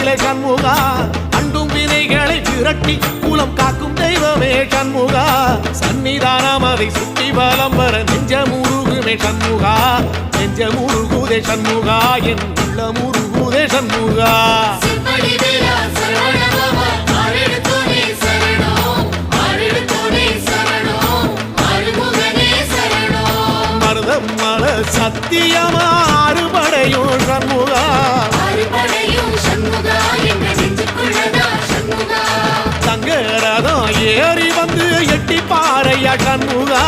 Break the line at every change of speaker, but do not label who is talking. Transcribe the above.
அருளே சண்முகா அண்டும் வினைகளை விரட்டி குலம் காக்கும் தெய்வமே சண்முகா சன்னிதானம் அதை சுற்றி வலம் வர நெஞ்சமுருகுமே சண்முகா நெஞ்சமுருகுதே சண்முகா என் உள்ளமுருகுதே சண்முகா மருதம் மல சத்தியமா அறுபடையும் சண்முகா தங்கரதம் ஏறி வந்து எட்டி பாறையா சண்முகா